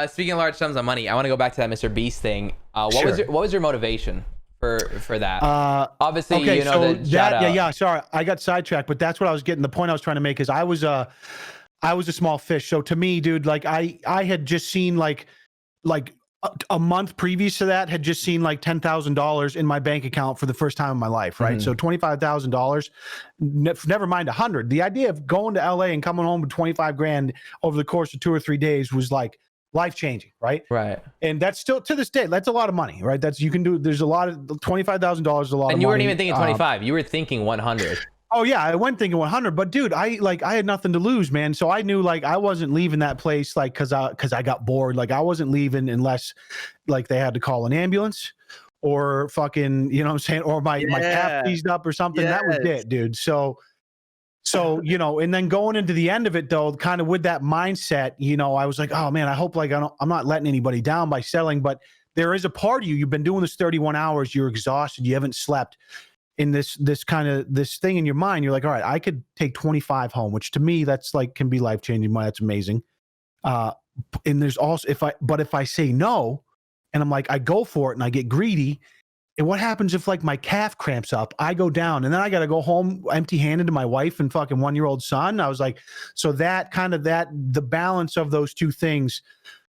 Speaking of large sums of money, I want to go back to that Mr. Beast thing. What Sure. was your motivation for that? Obviously, Okay, you know, so the shout out. yeah. Sorry, I got sidetracked, but that's what I was getting. The point I was trying to make is I was a small fish. So to me, dude, like I had just seen like a month previous to that had just seen like $10,000 in my bank account for the first time in my life, right? So $25,000, never mind 100. The idea of going to LA and coming home with 25 grand over the course of 2 or 3 days was like life changing, right? Right. And that's still to this day, that's a lot of money, right? That's you can do. There's a lot of $25,000 is a lot of money. And you weren't even thinking 25. You were thinking 100. Oh yeah, I went thinking 100, but dude, I had nothing to lose, man. So I knew like I wasn't leaving that place like cuz I got bored. Like I wasn't leaving unless like they had to call an ambulance or fucking, you know what I'm saying, or my calf seized up or something. That was it, dude. So you know, and then going into the end of it though, kind of with that mindset, you know, I was like, oh man, I hope like I'm not letting anybody down by selling, but there is a part of you. You've been doing this 31 hours, you're exhausted, you haven't slept. In this thing in your mind, you're like, all right, I could take 25 home, which to me that's like can be life changing. That's amazing. And there's also if I say no, and I'm like I go for it and I get greedy, and what happens if like my calf cramps up? I go down and then I got to go home empty handed to my wife and fucking 1-year-old son. I was like, so that kind of the balance of those two things.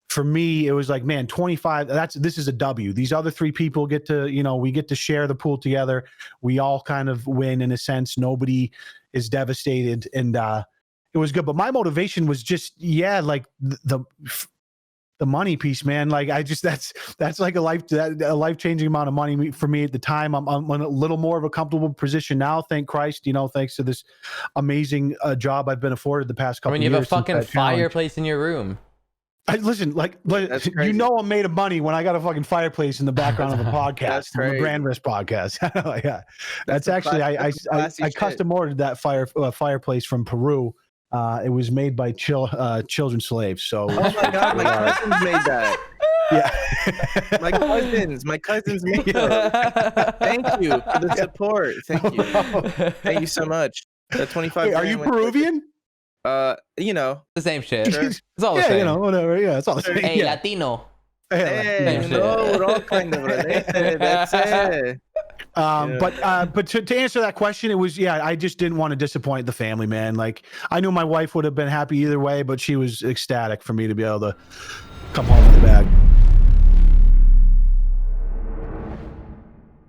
For me, it was like, man, 25, this is a W. These other 3 people get to, you know, we get to share the pool together. We all kind of win in a sense. Nobody is devastated. And it was good. But my motivation was just, like the money piece, man. Like I just, that's like a life-changing amount of money for me at the time. I'm in a little more of a comfortable position now. Thank Christ, you know, thanks to this amazing job I've been afforded the past couple of years. You have a fucking fireplace in your room. Listen, like you know, I'm made of money when I got a fucking fireplace in the background of a podcast, the Grand Risk podcast. Yeah, that's actually I custom ordered that fireplace from Peru. It was made by children slaves. So oh my god, my cousins made that. Yeah, my cousins made that. Thank you for the support. Thank you so much. The 25. Wait, are you Peruvian? You know, the same shit. Sure. It's all the same. You know, whatever. Yeah, it's all the same. Hey, Latino. Hey, you know, we're all kind of related. That's it. But to answer that question, it was I just didn't want to disappoint the family, man. Like I knew my wife would have been happy either way, but she was ecstatic for me to be able to come home with the bag.